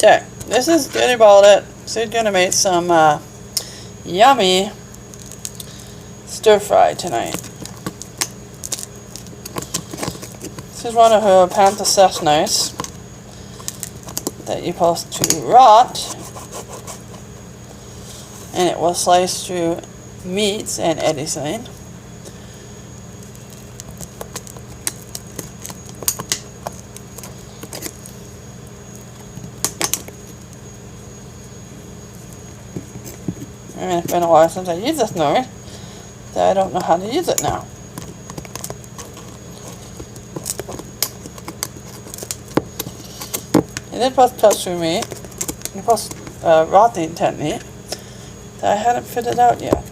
Okay, this is good about it. So we're gonna make some yummy stir fry tonight. This is one of her panta sessions that you're supposed to rot, and it will slice through meats and everything. I mean, it's been a while since I used this knife, so I don't know how to use it now. It is supposed to touch through meat. It's supposed to rot the intent meat. So I hadn't figured it out yet.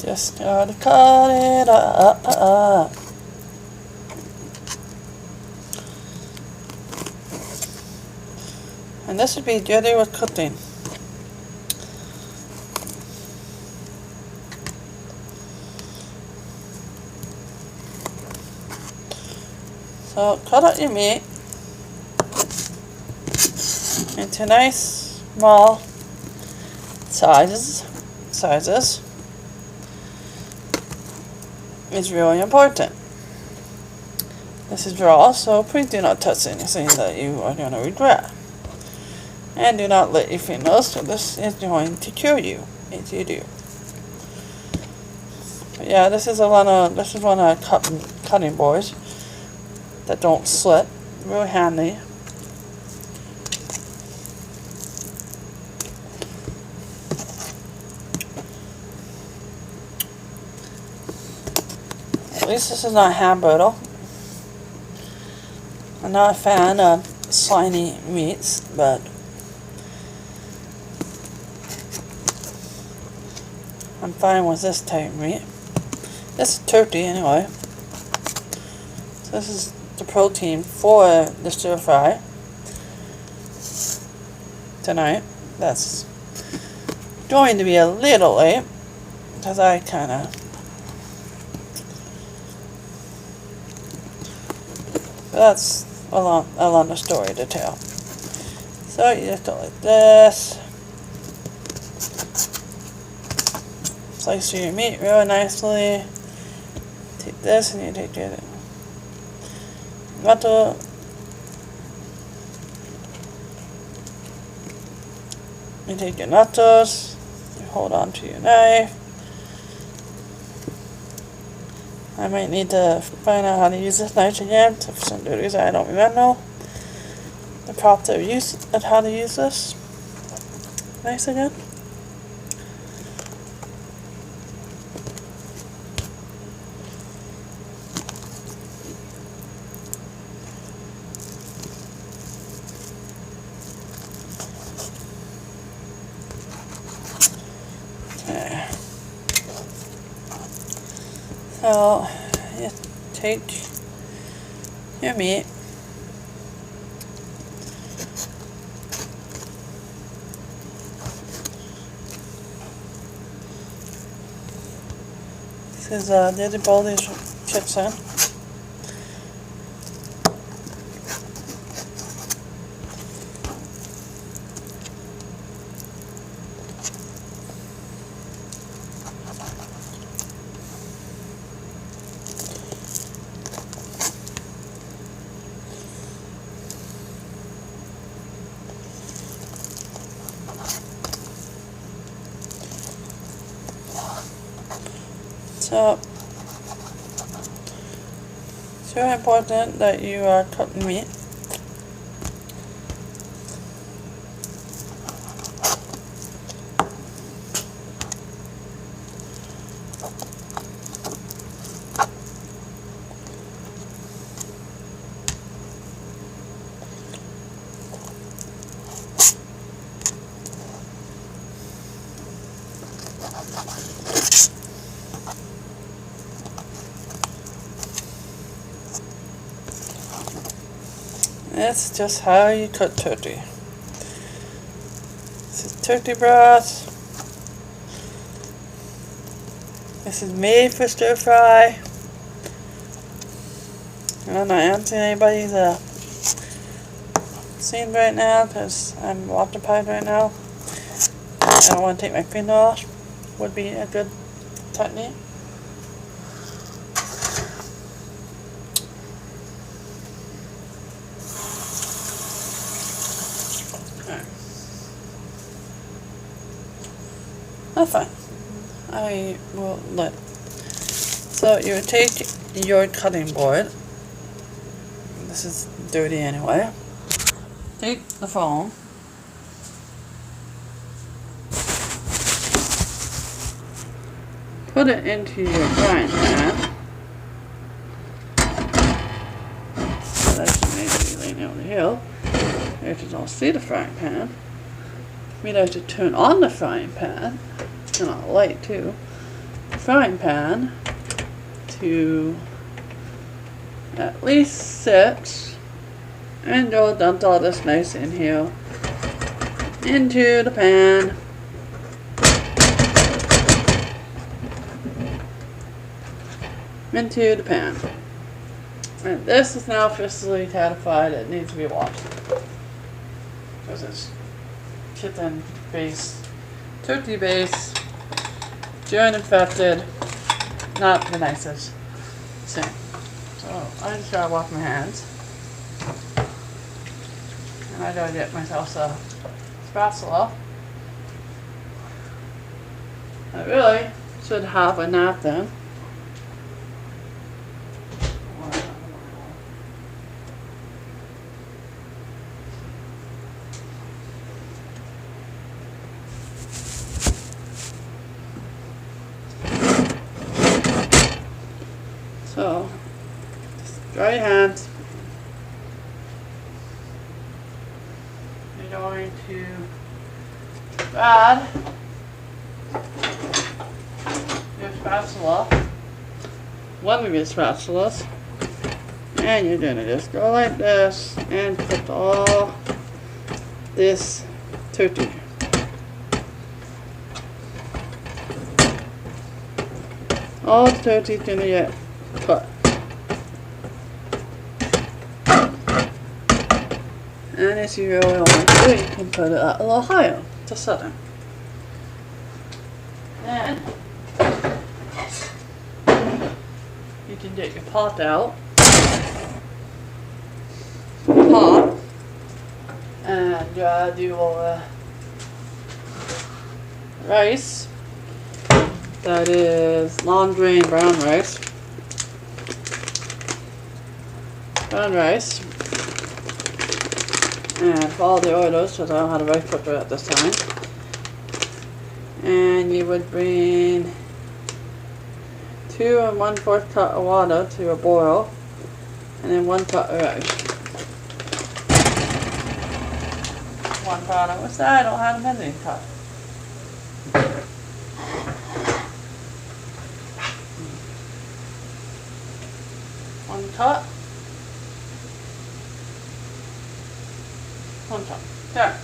Just gotta cut it up. And this would be good with cooking. So cut out your meat into nice small sizes. Is really important. This is raw, so please do not touch anything that you are going to regret. And do not let your fingers, so this is going to kill you if you do. But yeah, this is one of cutting boards that don't slit. Really handy. At least this is not hand brittle. I'm not a fan of slimy meats, but I'm fine with this type of meat. This is turkey anyway. So this is the protein for the stir fry tonight. That's going to be a little late because I kind of. That's a longer story to tell. So you just go like this. Slice your meat really nicely. Take this and you take your butter. You take your nutters. You hold on to your knife. I might need to find out how to use this knife again. So for some reason I don't remember the proper use of how to use this knife again. Okay. So, you take your meat, this is Daddy Baldy's kitchen. So, it's very important that you are cutting meat. That's just how you cook turkey. This is turkey broth. This is made for stir fry. I'm not answering anybody's scene right now because I'm occupied right now. I don't want to take my finger off. Would be a good technique. That's fine. I will let. So you take your cutting board. This is dirty anyway. Take the phone. Put it into your frying pan. That's maybe laying over the hill. You can all see the frying pan. We like to turn on the frying pan. Turn on the light too. The frying pan to at least 6, and you'll dump all this nice in here into the pan. Into the pan. And this is now officially catified. It needs to be washed because it's chicken base, turkey base, germ infected, not the nicest thing. So I just gotta wash my hands, and I gotta get myself a spatula. I really should have a napkin. So, just dry your hands. You're going to add your spatula, one of your spatulas, and you're going to just go like this and put all this turkey. All the turkey's going to get cut. And if you really want to, you can put it up a little higher to southern. Then you can get your pot out. Pot. And do all the rice. That is long grain brown rice. Brown rice. And follow the orders because I don't have a rice cooker at this time. And you would bring 2 1/4 cup of water to a boil, and then 1 cup of rice. 1 product. What's that? I don't have a measuring cup. One cup. 1 cup. There.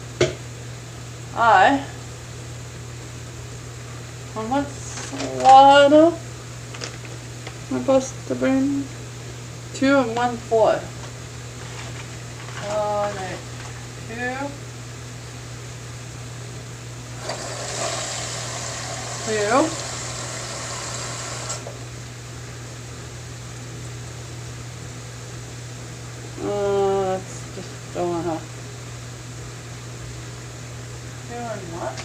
How much water am I supposed to bring? 2 1/4. Alright. 2. 2. Let's just go on up. 2 and what?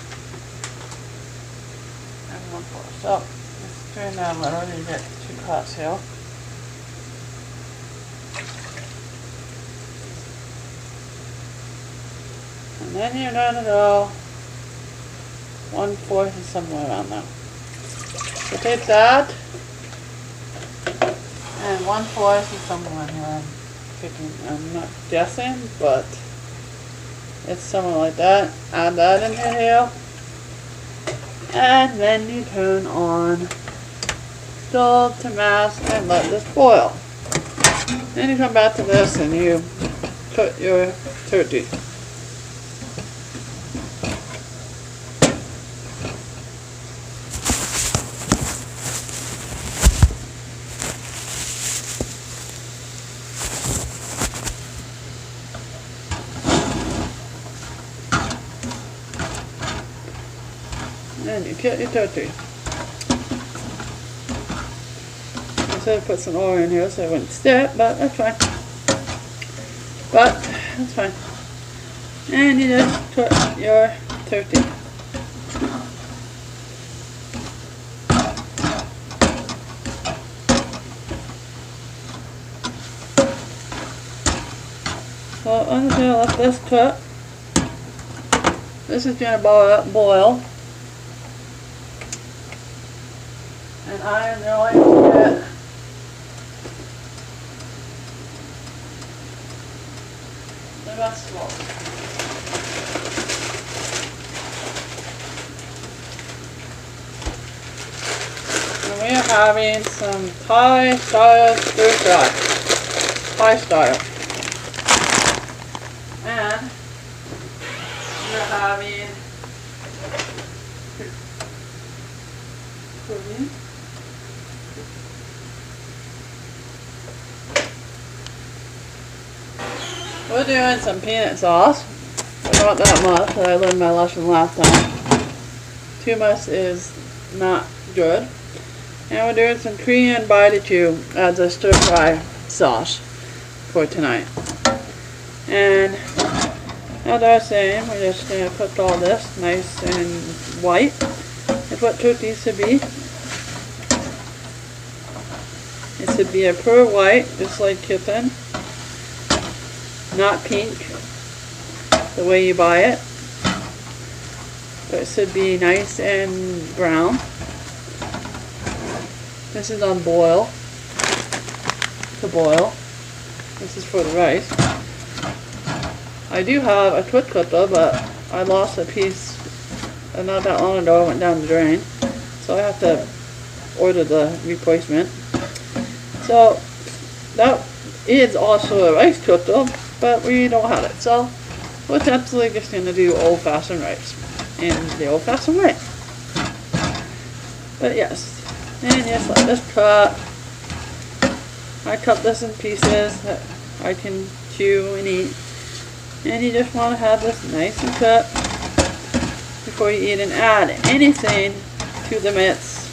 And 1/4. So, let's turn down a little. You get 2 cups here. And then you're going to go 1/4 is somewhere around there. So take that, and 1/4 is somewhere here. I'm not guessing, but it's somewhere like that. Add that into here, And then you turn on stove to mask and let this boil. Then you come back to this and you put your turkey. And you get your turkey. I should have put some oil in here so I wouldn't stick, but that's fine. But that's fine. And you just put your turkey. So I'm just gonna let this cook. This is gonna boil. And I am going to get the vegetables. And we are having some Thai style stir fry. Thai style. And we're having pudding. We're doing some peanut sauce. Not that much, but I learned my lesson last time. Too much is not good. And we're doing some Korean barbecue as a stir fry sauce for tonight. And as I was saying, we're just going to cook all this nice and white. That's what turkey should be. It should be a pure white, just like chicken. Not pink, the way you buy it, but it should be nice and brown. This is on boil, to boil. This is for the rice. I do have a twit cutter, but I lost a piece not that long ago. I went down the drain, so I have to order the replacement. So that is also a rice cooker, but we don't have it, so we're absolutely just going to do old-fashioned rice in the old-fashioned way. But yes, and just let this cut. I cut this in pieces that I can chew and eat, and you just want to have this nice and cut before you eat and add anything to the mix,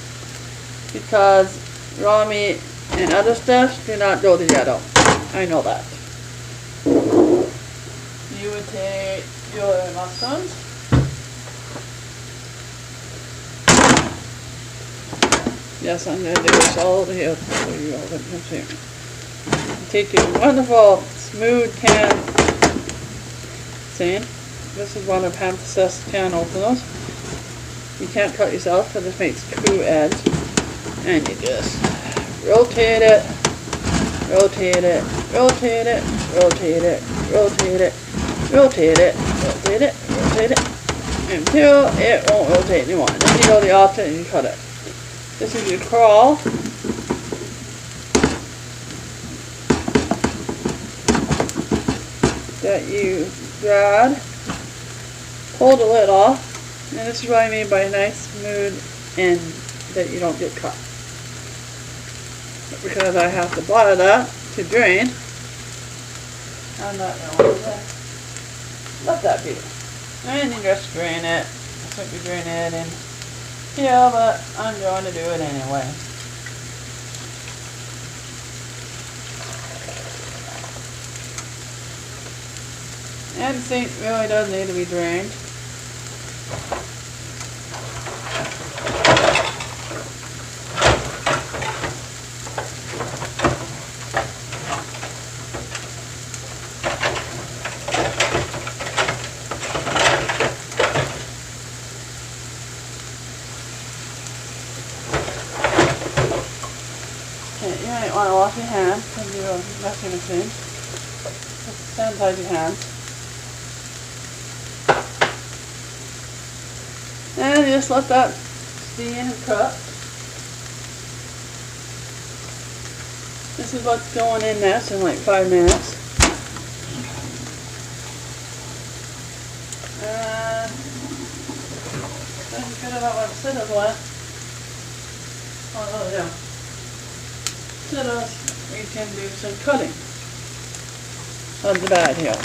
because raw meat and other stuff do not go together. I know that. You would take your mushrooms, yes, I'm going to do this all over here so you all can see. Take your wonderful smooth can sand. This is one of Panthas's can openers. You can't cut yourself because this makes two edge. And you just rotate it, rotate it, rotate it, rotate it, rotate it, rotate it, rotate it, rotate it, until it won't rotate anymore. Then you go the opposite and you cut it. This is your crawl. That you grab, pull the lid off, and this is what I mean by a nice smooth end that you don't get cut. Because I have to bother that to drain, I'm not going to let that be. And you just drain it. I think you drain it in here, but I'm going to do it anyway. And the sink really does need to be drained. You might want to wash your hands because you're messing with things. Just sanitize your hands. And just let that being and cooked. This is what's going in this in like 5 minutes. That's good about what it was. Oh yeah. So we can do some cutting of the bag here.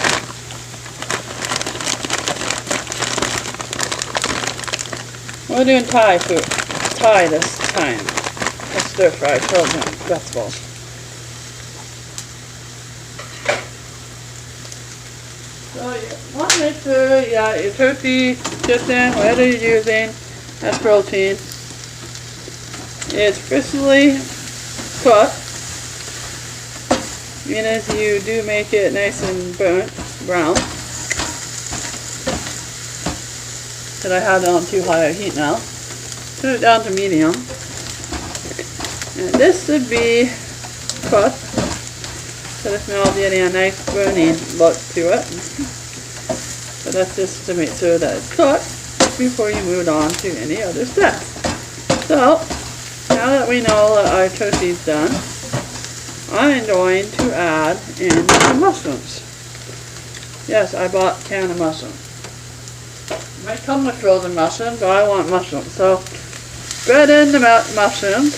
We're doing Thai food. Thai this time. A stir-fry frozen vegetables. So you want to make sure your turkey, chicken, whatever you're using as protein, is freshly cooked. Meaning you do make it nice and burnt, brown. But I have it on too high a heat now. Put it down to medium. And this should be cooked. So it's now getting a nice burning look to it. But that's just to make sure that it's cooked before you move on to any other steps. So, now that we know that our turkey's done, I'm going to add in some mushrooms. Yes, I bought a can of mushrooms. It might come with frozen mushrooms, but I want mushrooms. So, spread in the mushrooms.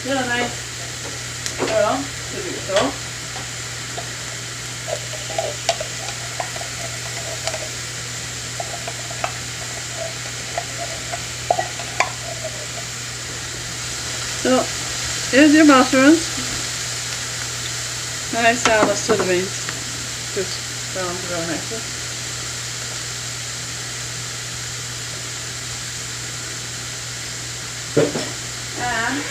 Get a nice oil to do so. So, here's your mushrooms. Nice sound of soda beans. Just brown to go nicely. And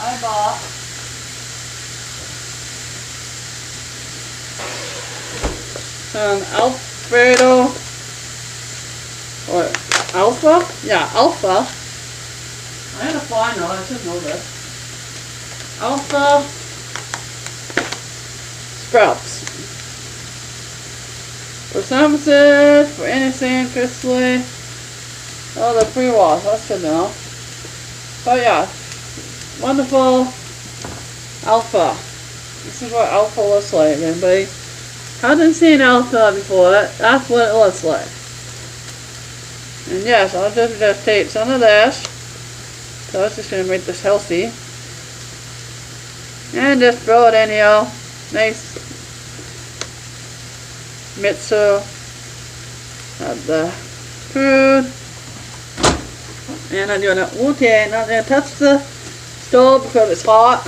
I bought some Alfredo, or Alpha? Yeah, Alpha. I had a fly note, I should know this. Alpha sprouts. For sandwiches, for anything, crisply. Oh, they're pre-washed, that's good to know. But yeah, wonderful Alpha. This is what Alpha looks like. Anybody hasn't seen Alpha before, that's what it looks like. And yes, I'll just take some of this. So I was just going to make this healthy. And just throw it in here. Nice mixture of the food. And I'm doing it okay, not going to touch the stove because it's hot.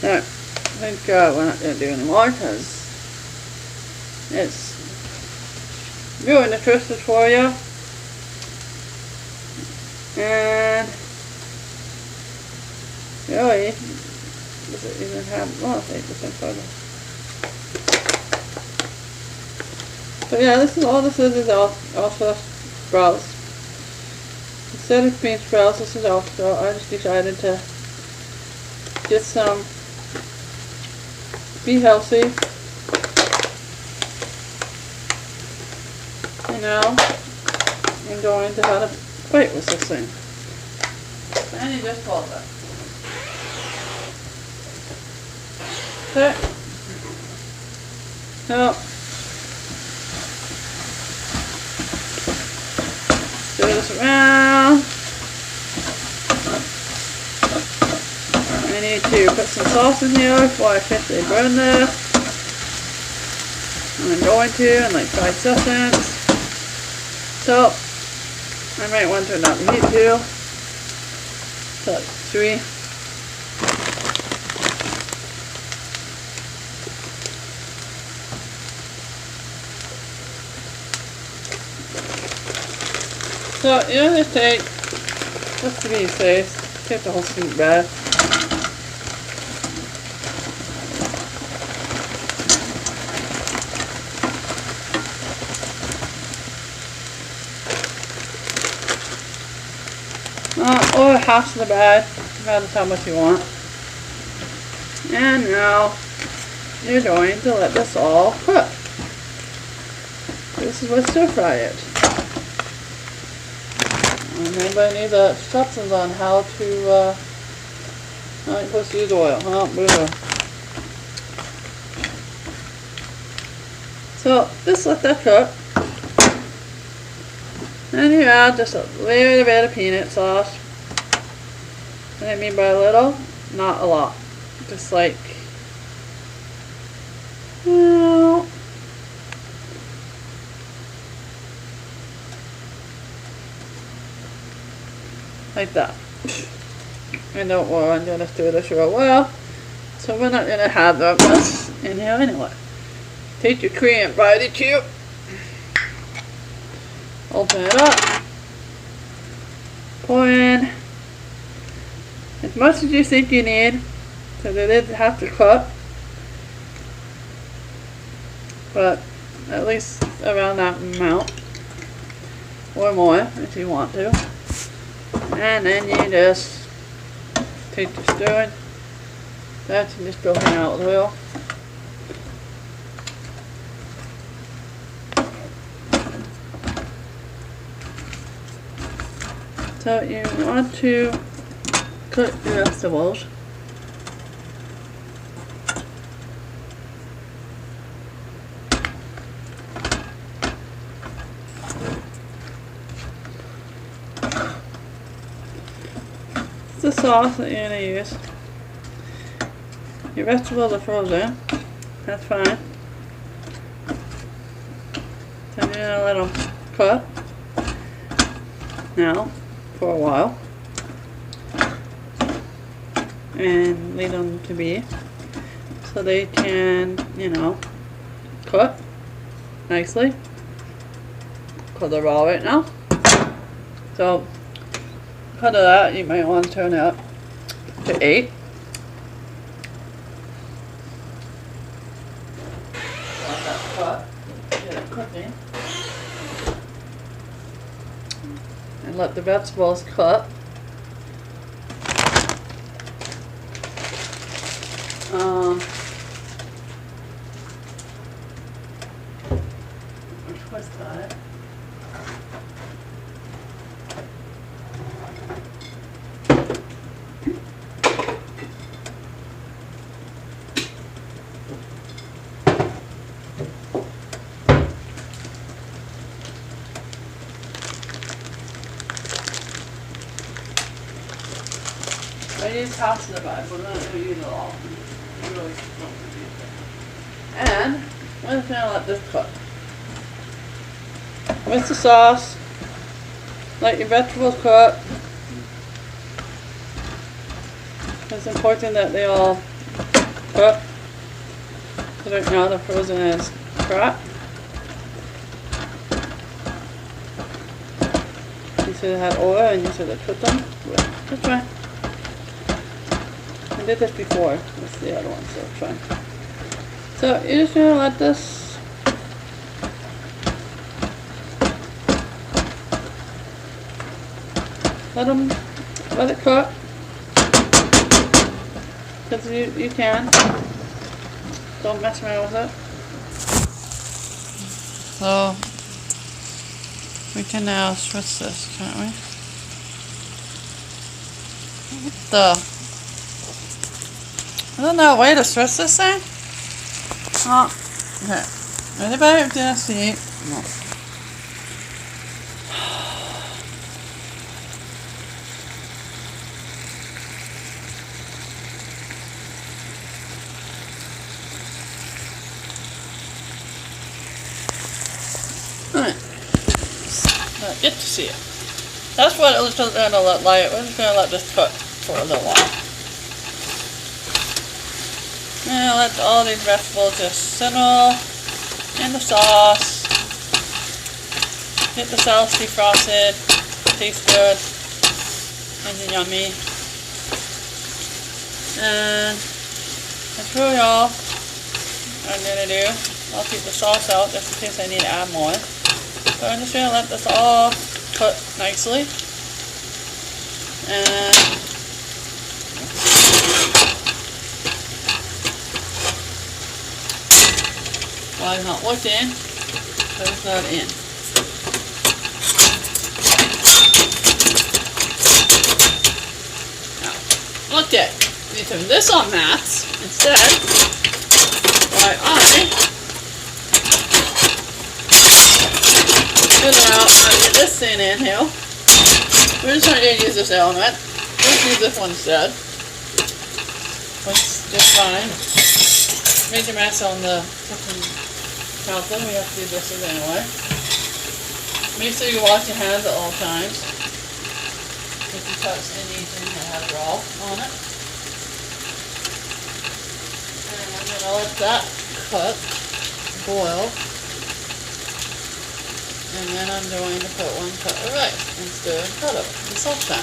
Alright. I think we're not going to do anymore because it's really nutritious for you. And really, does it even have, well, 8% fiber. So yeah, this is all this is alpha sprouts. Instead of bean sprouts, this is alpha sprout. I just decided to get some. Be healthy. And now I'm going to have a plate with this thing. And you just fold it. Okay. So stir this around. I need to put some sauce in here before I officially burn this. And I'm going to in like 5 seconds. So, I might want to turn down the heat too. So, 3. So, you just take, just to be safe, take the whole sweet bread. or half the bag, depends how much you want. And now you're going to let this all cook. This is what stir fry is. And anybody need the instructions on how to, how you're supposed to use oil, huh? So just let that cook. And you add just a little bit of peanut sauce. What I mean by a little, not a lot. Just like, well, like that. And don't worry, I'm going to stir this real well. So we're not going to have that much in here anyway. Take your Korean barbecue. Open it up. Pour in as much as you think you need, because it didn't have to cook. But at least around that amount. Or more if you want to. And then you just take the stirring. That and just go hang out with oil. So you want to cook your vegetables. The sauce that you're going to use. Your vegetables are frozen. That's fine. So you're going to let them cook now for a while. And leave them to be so they can, you know, cook nicely. Because they're raw right now. So because of that, you might want to turn it up to 8. Let that cook. Get it cooking. And let the vegetables cook. Twist on it. I use half of the bag, but I'm not going to use it all. I really don't use it. And we're just going to let this cook. With the sauce, let your vegetables cook. It's important that they all cook. Because right now they're frozen as crap. You should have had oil and you should have cooked them. That's fine. I did this before. That's the other one, so it's fine. So you're just gonna let this let it cook. Because you can. Don't mess around with it. So we can now switch this, can't we? What the? I don't know a way to switch this thing. Oh, okay. Anybody didn't see? No. Alright. Get to see it. That's what it was just gonna let light. We're just gonna let this cook for a little while. And let all these vegetables just simmer in the sauce. Get the sauce defrosted. Tastes good. And yummy. And that's really all I'm gonna do. I'll keep the sauce out just in case I need to add more. So I'm just gonna let this all cook nicely. And while I'm not looking, put that in. Now, okay, we turn this on max instead. While I spin around and get this thing in here. We're just not going to use this element. Let's use this one instead. That's just fine. Major mess on the counter. We have to do this anyway. Make sure you wash your hands at all times. If you touch anything that has raw on it. And I'm going to let that boil. And then I'm going to put 1 cup of rice instead of cut of the saucepan.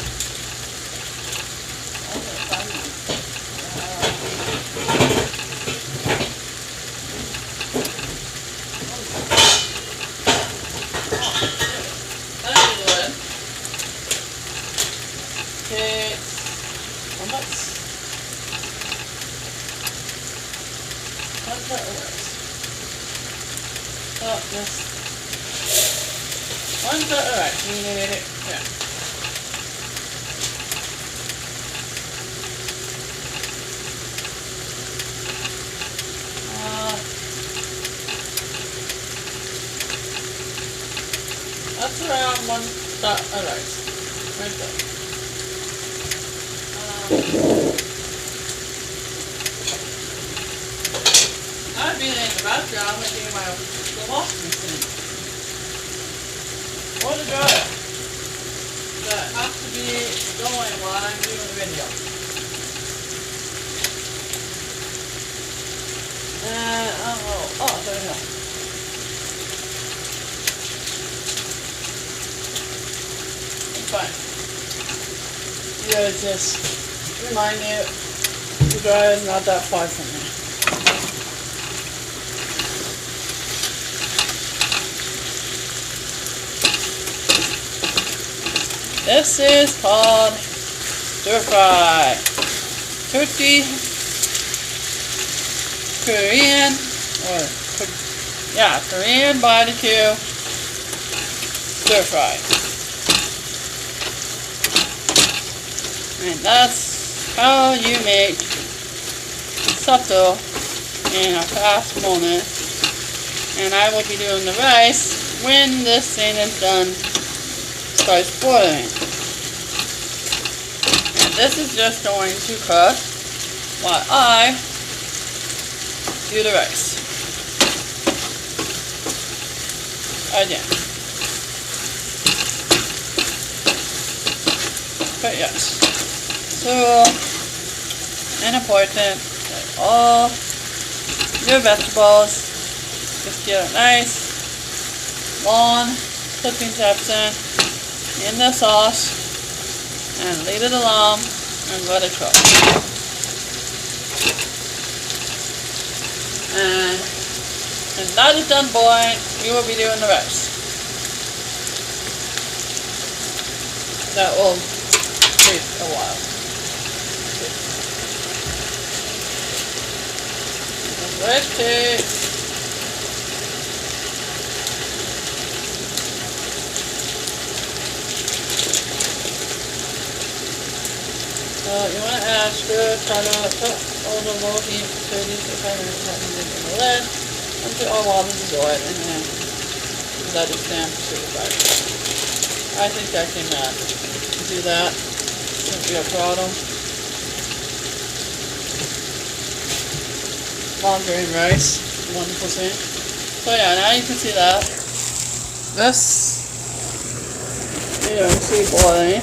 Okay, how much? 1 cup of rice. Oh, yes. 1 cup of rice. Yeah. That's around 1 cup of rice. Right there. I've been in the background looking at the washing machine. Or the dryer. That has to be going while I'm doing the video. And there we go. It's fine. Yeah, just remind you, the dryer is not that far from me. This is called Stirfry. Turkey, Korean barbecue stir-fry. And that's how you make supper in a fast moment. And I will be doing the rice when this thing is done, starts boiling. And this is just going to cook while I do the rice. Again. But yes. So important that all your vegetables just get a nice long cooking section in the sauce and leave it alone and let it cook. And when that is done boiling, we will be doing the rice. That will take a while. Let's take you want to add try to put all the low heat 30 to 5 minutes in the lid until all water is dissolved and then let it stand for 3 to 5 minutes. I think I can do that. Shouldn't be a problem. Long grain rice, wonderful thing. So yeah, now you can see that. This, you know, see boiling.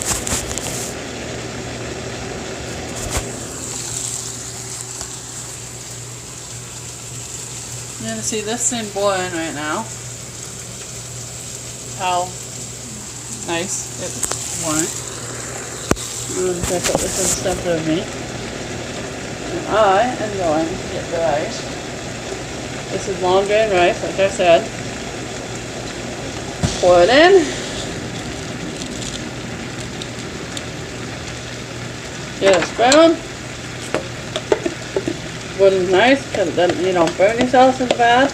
You can see this thing boiling right now. How nice it's boiling. I'm going to put this in step of me. And I am going to get the rice. This is long grain rice, like I said. Pour it in. Get a spoon. Wood is nice because then you don't burn yourself as bad.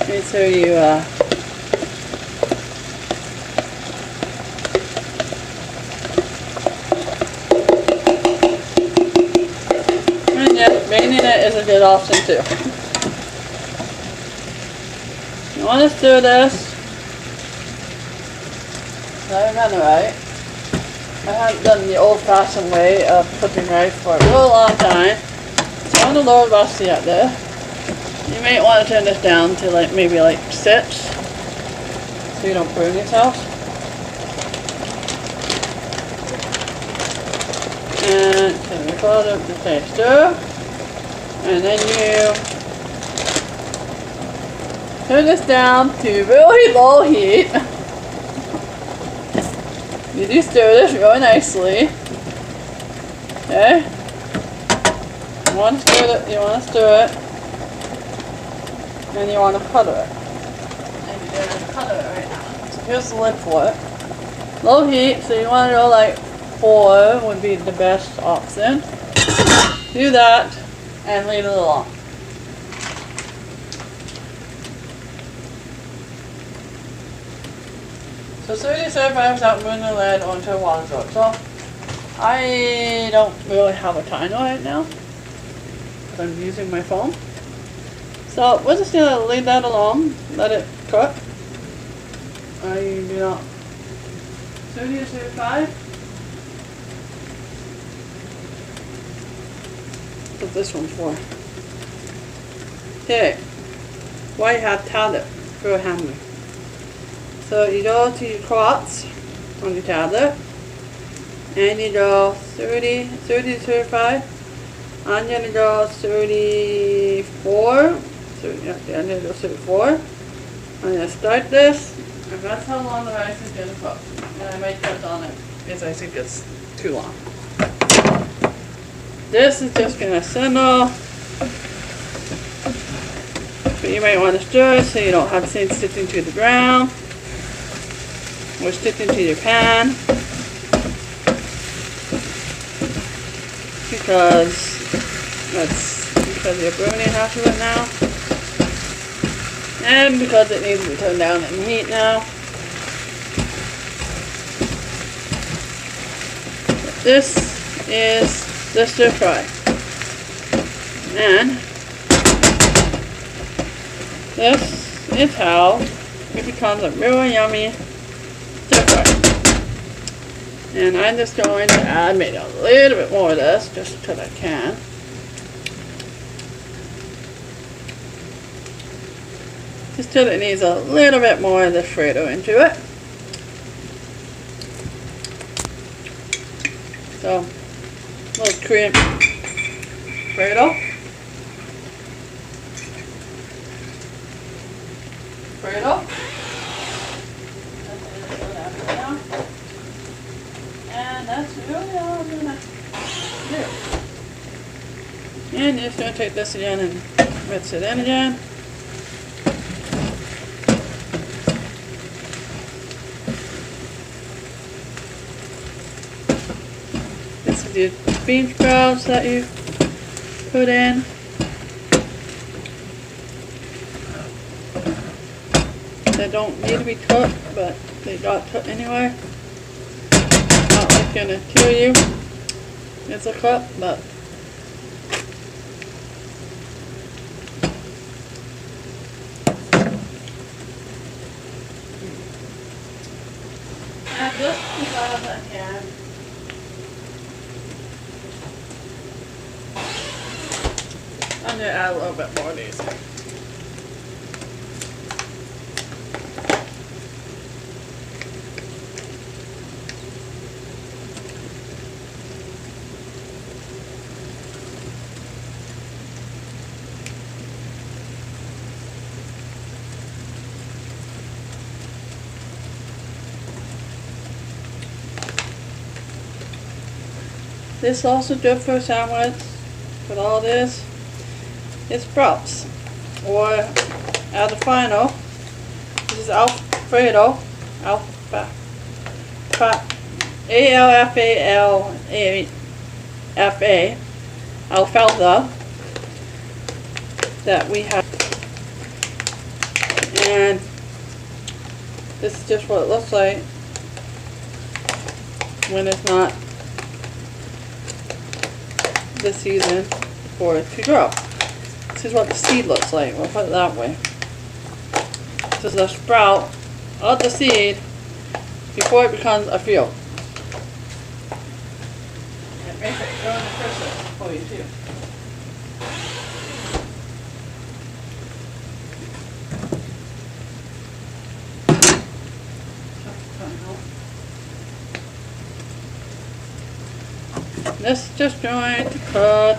Make sure you and yes, draining it is a good option too. You want to stir this. I remember right. I haven't done the old-fashioned way of cooking rice for a real long time. So on the lower rusty up there. You may want to turn this down to like maybe like 6, so you don't burn yourself. And can we close up the stir, and then you turn this down to really low heat. You do stir this really nicely. Okay? You want to stir it. And you want to putter it. And you're going to putter it right now. So here's the lid for it. Low heat, so you want to go like 4 would be the best option. Do that and leave it alone. So 30 servings without moving the lid onto a water source. So I don't really have a timer right now because I'm using my phone. So we're just going to leave that alone, let it cook. I do not. 30 to 35. What's this one for? Okay. White hat tablet for a hammer. So you go to your crops on your tablet and you go 30 to 35. I'm going to go 34. So yeah, I'm going to go 34. I'm going to start this, and that's how long the rice is going to cook. And I might cut on it because I think it's too long. This is just going to simmer. But you might want to stir it so you don't have things sticking to the ground or sticking to your pan. Because you're burning half of it now. And because it needs to be turned down in heat now. This is the stir fry. And this is how it becomes a really yummy stir fry. And I'm just going to add maybe a little bit more of this just because I can. Just till it needs a little bit more of the Frito into it. So, a little cream Frito. And that's really all I'm going to do. And you're just going to take this again and mix it in again. This is your bean sprouts that you put in. They don't need to be cooked, but they got cooked anyway. Not like gonna kill you. It's a cook, but and just because I can. I'm gonna add a little bit more of these. This is also good for a sandwich, but all this is sprouts. Or at the final, this is Alfredo, alfalfa, alfalfa that we have, and this is just what it looks like when it's not the season for it to grow. This is what the seed looks like, we'll put it that way. This is the sprout of the seed before it becomes a field. It makes it grow in the process for you too. This is just going to cut.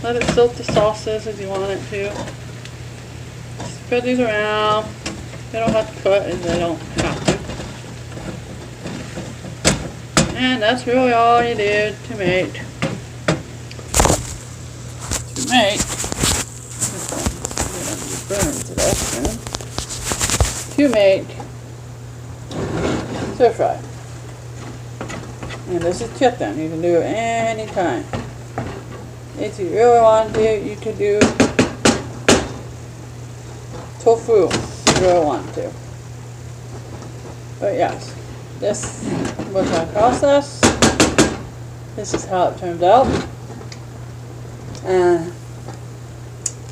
Let it soak the sauces as you want it to. Spread these around. They don't have to cut and they don't have to. And that's really all you do to make. To make stir fry. And this is chicken. You can do it anytime. If you really want to, you could do tofu if you really want to. But yes, this was my process. This is how it turned out. And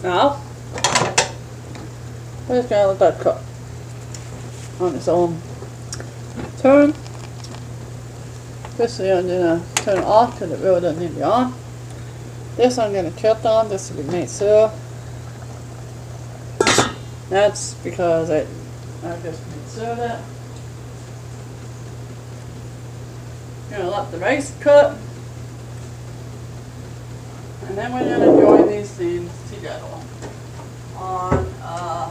now, we're just going to let that cook on its own turn. This I'm going to turn it off because it really doesn't need to be on. This I'm going to tilt on just to be made so. That's because I just made so that. I'm going to let the rice cook. And then we're going to join these things together on a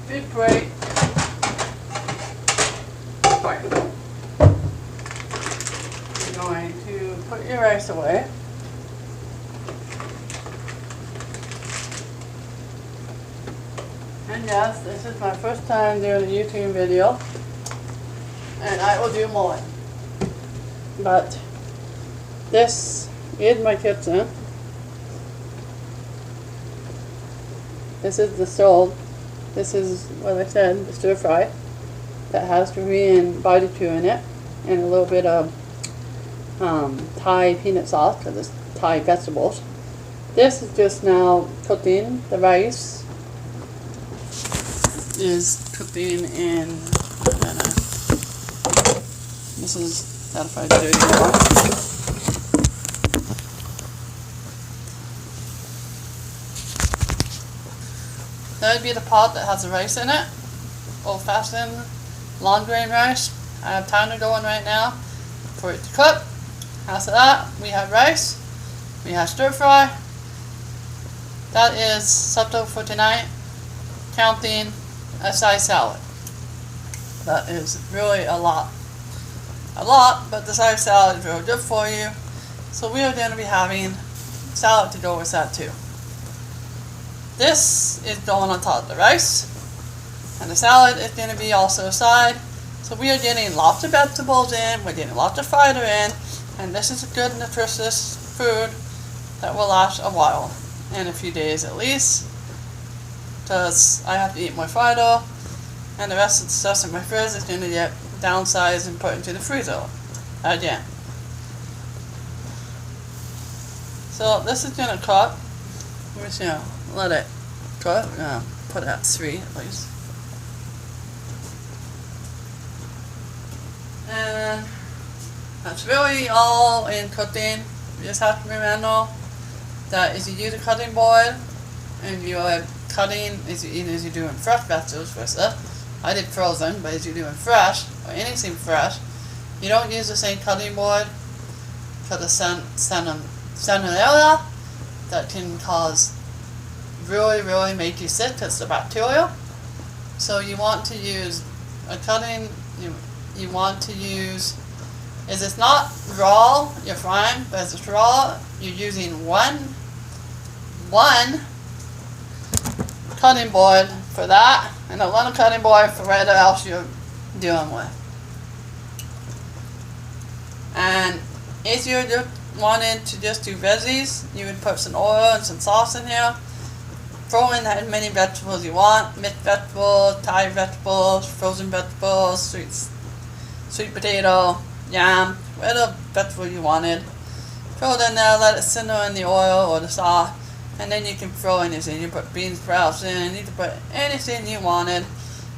big plate. You're going to put your rice away. And yes, this is my first time doing a YouTube video, and I will do more. But this is my kitchen. This is the stove. This is, what I said, the stir fry that has Korean barbecue in it, and a little bit of Thai peanut sauce because it's Thai vegetables. This is just now cooking. The rice is cooking in. This is that if I do it. That would be the pot that has the rice in it. Old-fashioned long grain rice. I have timer going right now for it to cook. After that, we have rice. We have stir fry. That is supper for tonight, counting a side salad. That is really a lot. But the side salad is really good for you. So we are going to be having salad to go with that too. This is going on top of the rice, and the salad is going to be also a side. So we are getting lots of vegetables in, we're getting lots of fiber in, and this is a good nutritious food that will last a while, in a few days at least, because I have to eat more fiber, and the rest of the stuff in my fridge is going to get downsized and put into the freezer again. So this is going to cook. We're just going to let it cook. We're going to put it at 3 at least. And that's really all in cooking. You just have to remember that if you use a cutting board and you are cutting, either as you're doing fresh vegetables first, I did frozen, but as you're doing fresh or anything fresh, you don't use the same cutting board for the salmonella that can cause really make you sick because the bacteria. So you want to use a cutting. You want to use, if it's not raw, you're fine, but if it's raw, you're using one cutting board for that, and a little cutting board for whatever else you're dealing with. And if you just wanted to just do veggies, you would put some oil and some sauce in here. Throw in as many vegetables you want: mixed vegetables, Thai vegetables, frozen vegetables, sweet potato, yam, whatever vegetable you wanted. Throw it in there, let it simmer in the oil or the sauce, and then you can throw anything. You put bean sprouts in, you can put anything you wanted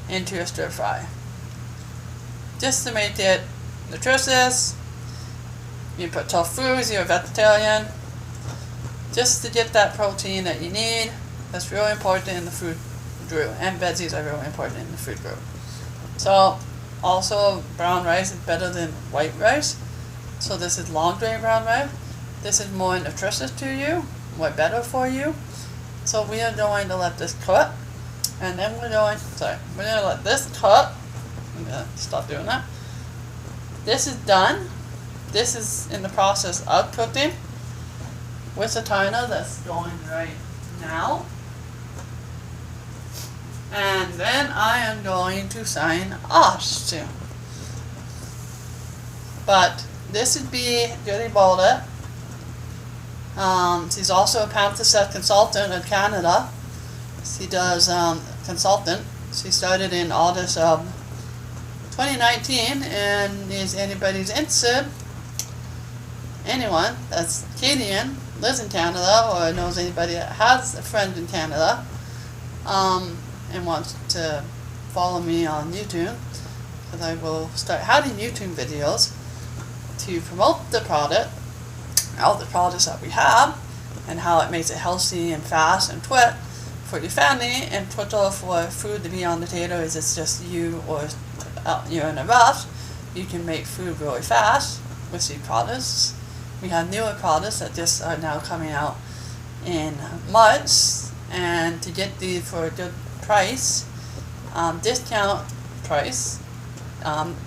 into your stir fry. Just to make it nutritious. You put tofu if you're a vegetarian, just to get that protein that you need. That's really important in the food group, and veggies are really important in the food group. So, also brown rice is better than white rice. So this is long grain brown rice. This is more nutritious to you, more better for you. So we are going to let this cook, and then we're going to let this cook. I'm gonna stop doing that. This is done. This is in the process of cooking with the timer that's going right now. And then I am going to sign off soon. But this would be Judy Boulder. She's also a Panther consultant in Canada. She does consultant. She started in August of 2019, and if anybody's interested, anyone that's Canadian, lives in Canada, or knows anybody that has a friend in Canada, and wants to follow me on YouTube, because I will start having YouTube videos to promote the product, all the products that we have, and how it makes it healthy and fast and quick for your family, and quicker for food to be on the table. Is it's just you or you're in a rush, you can make food really fast with these products. We have newer products that just are now coming out in March, and to get these for a good price, discount price.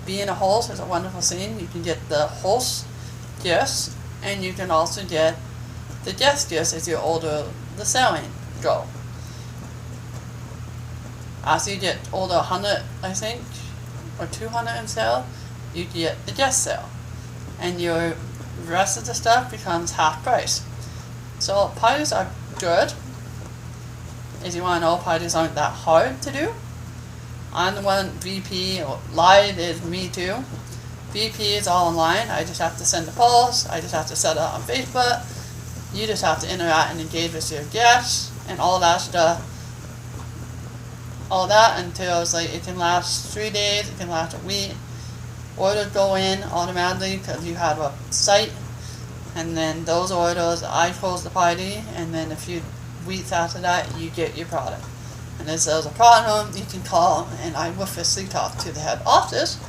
Being a host is a wonderful thing. You can get the host gifts, and you can also get the guest gifts as you order the selling go. As you get older, 100, I think, or 200 in sale, you get the guest sale, and your rest of the stuff becomes half price. So parties are good. If you want to know, parties aren't that hard to do. I'm the one VP, or Live is me too. VP is all online. I just have to send the polls. I just have to set it up on Facebook. You just have to interact and engage with your guests and all that stuff. All that until it's like it can last 3 days, it can last a week. Orders go in automatically because you have a site, and then those orders, I close the party, and then a few weeks after that, you get your product. And if there's a problem, you can call, and I will physically talk to the head office,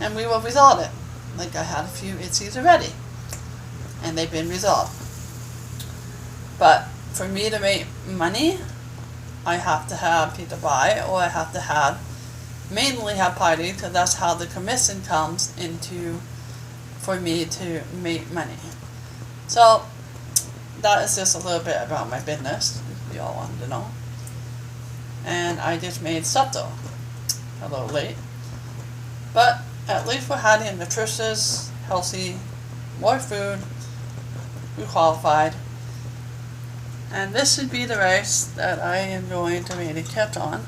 and we will resolve it. Like I had a few issues already, and they've been resolved. But for me to make money, I have to have people buy, or I have to mainly have parties, because that's how the commission comes into for me to make money. So that is just a little bit about my business, if you all wanted to know. And I just made supper a little late, but at least we're having nutritious, healthy, more food. We qualified. And this should be the rice that I am going to make a cut on.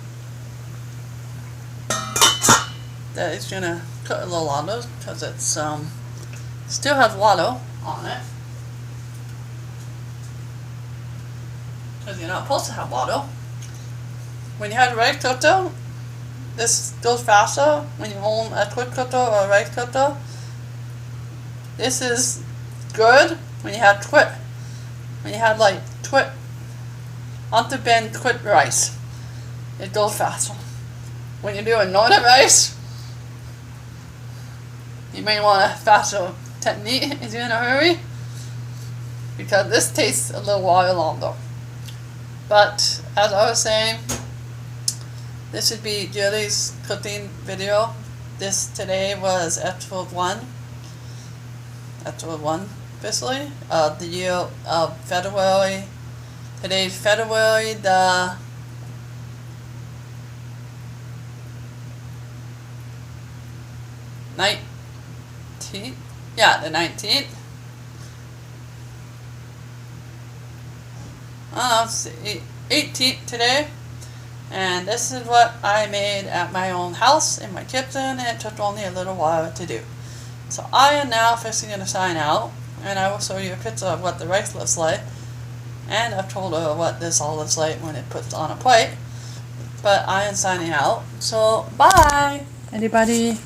That is going to cut a little longer because it's still has water on it. Because you're not supposed to have water. When you have a rice cooker, this goes faster. When you own a quick cooker or a rice cooker, this is good when you have quick. When you have like quick, on-the-bend quick rice, it goes faster. When you do a northern rice, you may want a faster technique if you're in a hurry, because this takes a little while longer. But as I was saying, this should be Julie's cooking video. This today was episode 1. Episode 1, officially, of the year of February. Today's February the 19th. Yeah, the 19th. It's the 18th today. And this is what I made at my own house in my kitchen, and it took only a little while to do. So I am now officially going to sign out, and I will show you a picture of what the rice looks like, and I've told her what this all looks like when it puts on a plate. But I am signing out, so bye! Anybody?